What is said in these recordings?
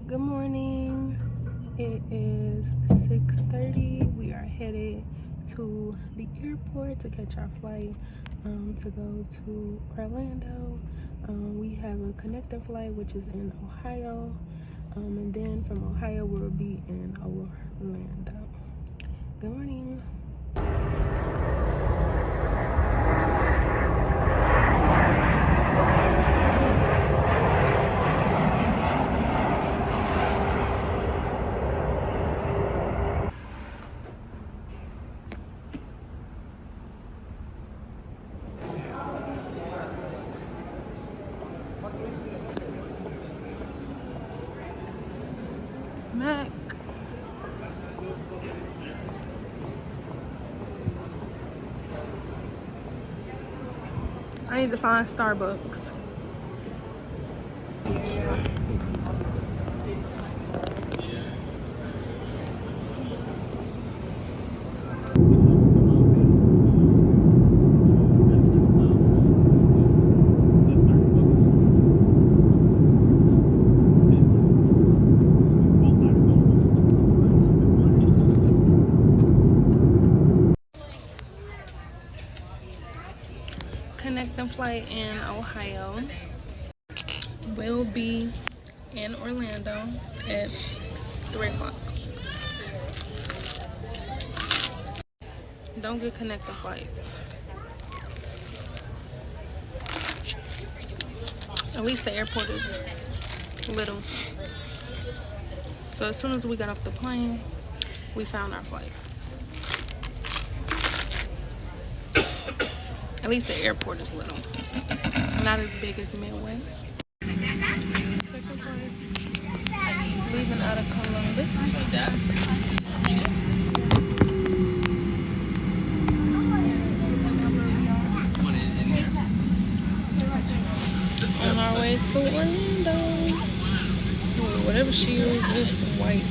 Good morning. It is 6:30. We are headed to the airport to catch our flight to go to Orlando. We have a connecting flight which is in Ohio, and then from Ohio we'll be in Orlando. Good morning. Mac. I need to find Starbucks. Connecting flight in Ohio. Will be in Orlando at 3 o'clock. Don't get connecting flights. At least the airport is little. So as soon as we got off the plane, we found our flight. At least the airport is little. Not as big as Midway. Second flight. Leaving out of Columbus. On our way to Orlando. Whatever she is, is white.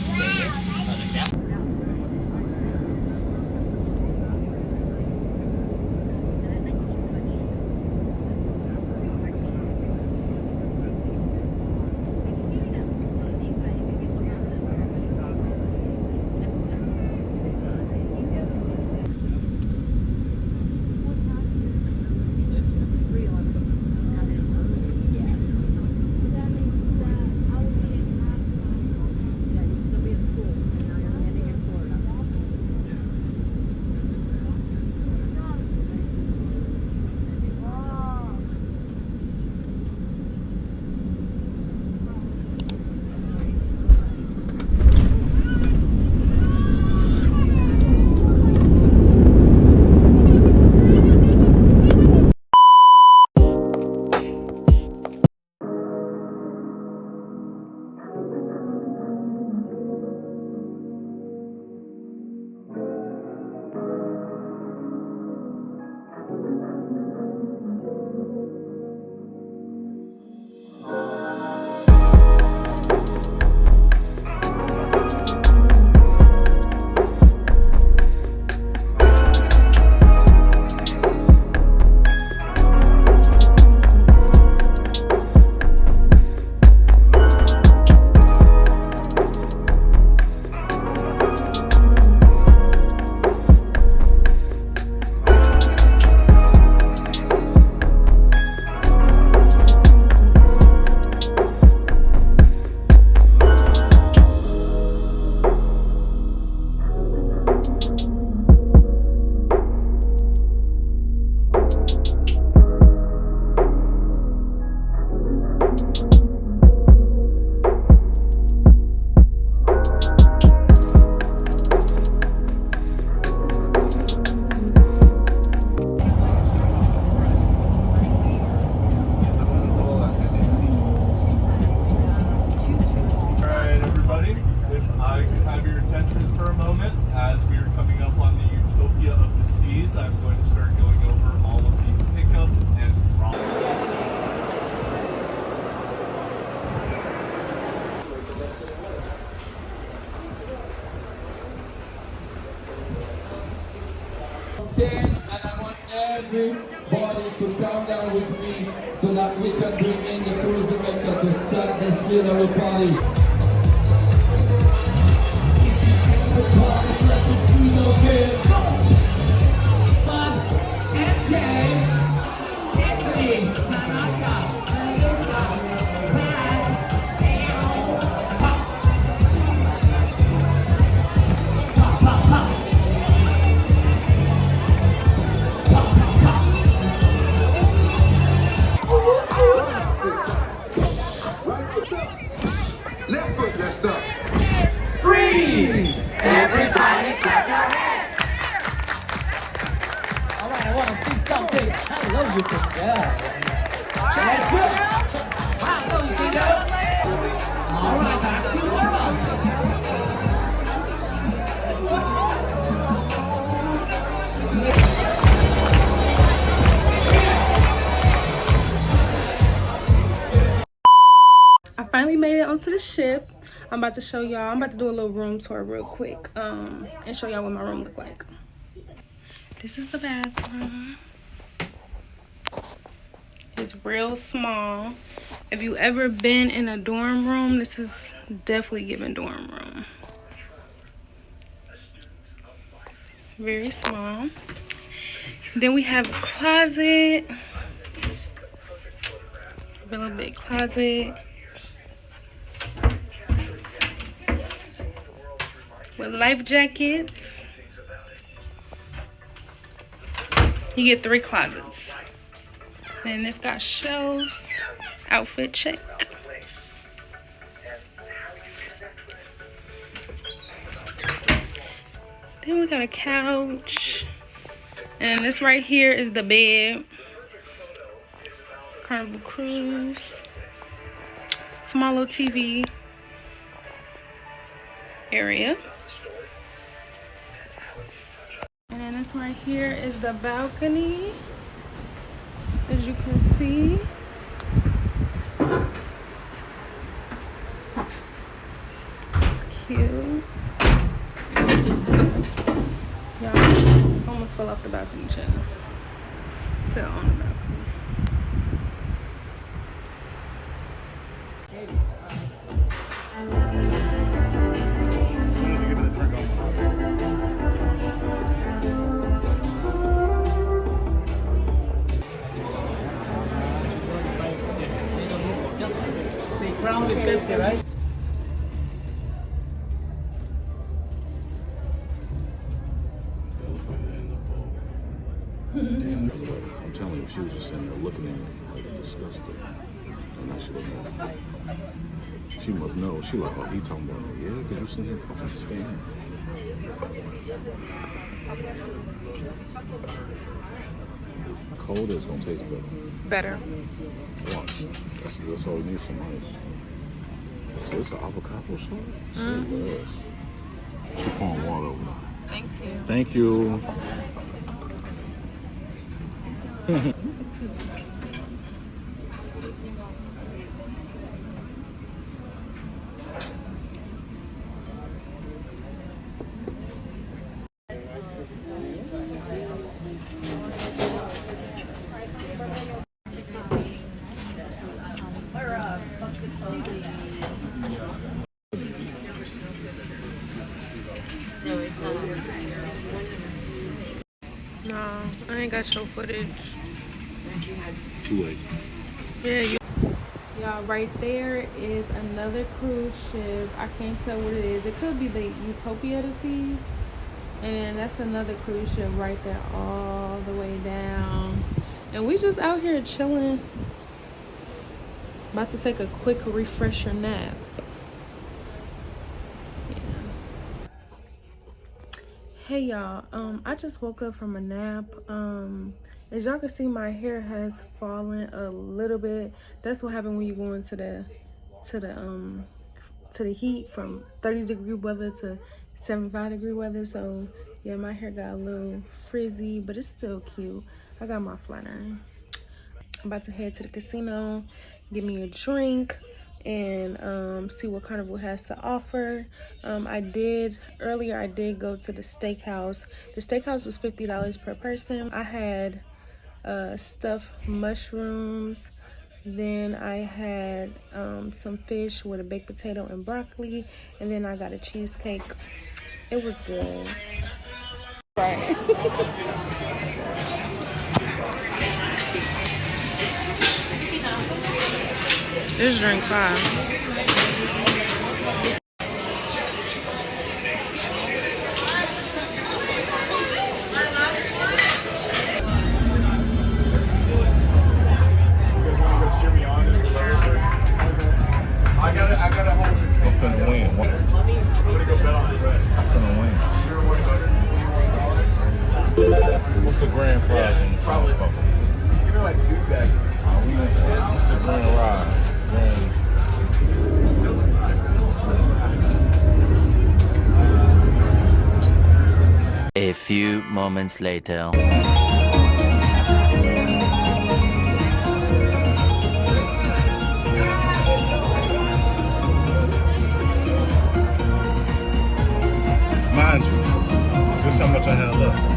And I want everybody to come down with me so that we can bring in the cruise director to start the scenery party. messed up. Freeze! Everybody clap your hands. All right, I want to see something. I love you, big girl. That's it. I love you, big girl. All right, I see you around. I finally made it onto the ship. I'm about to show y'all. I'm about to do a little room tour real quick and show y'all what my room look like. This is the bathroom. It's real small. If you ever been in a dorm room, this is definitely giving dorm room. Very small. Then we have a closet. A little big closet. With life jackets. You get 3 closets. Then this got shelves. Outfit check. Then we got a couch. And this right here is the bed. Carnival Cruise. Small little TV area. And then this right here is the balcony, as you can see. It's cute. Y'all, almost fell off the balcony, child. Fell on the balcony. Brown with Pepsi, right? Damn, I'm telling you, she was just sitting there looking at me like disgusted. And I should have known. She must know. She like, oh, he talking about me. Yeah, because you sitting here fucking staring. Cold is gonna taste better. Better. Watch. That's all we need, some ice. So it's an avocado shot? Yes. She pouring water over there. Thank you. Thank you. No, I ain't got show footage. Too late. Yeah, y'all, right there is another cruise ship. I can't tell what it is. It could be the Utopia of the Seas. And that's another cruise ship right there all the way down. And we just out here chilling. About to take a quick refresher nap. Hey y'all, I just woke up from a nap. As y'all can see, my hair has fallen a little bit. That's what happened when you go into the heat from 30-degree weather to 75-degree weather. So yeah, my hair got a little frizzy, but it's still cute. I got my flat iron. I'm about to head to the casino, get me a drink, and see what Carnival has to offer. Earlier I did go to the steakhouse. The steakhouse was $50 per person. I had stuffed mushrooms, then I had some fish with a baked potato and broccoli, and then I got a cheesecake. It was good. Right. This drink $5. finna win. I'm finna win. What's the grand prize in this motherfucker? Give me like 2 bags. What's the grand ride? A few moments later. Mind you, guess how much I had left?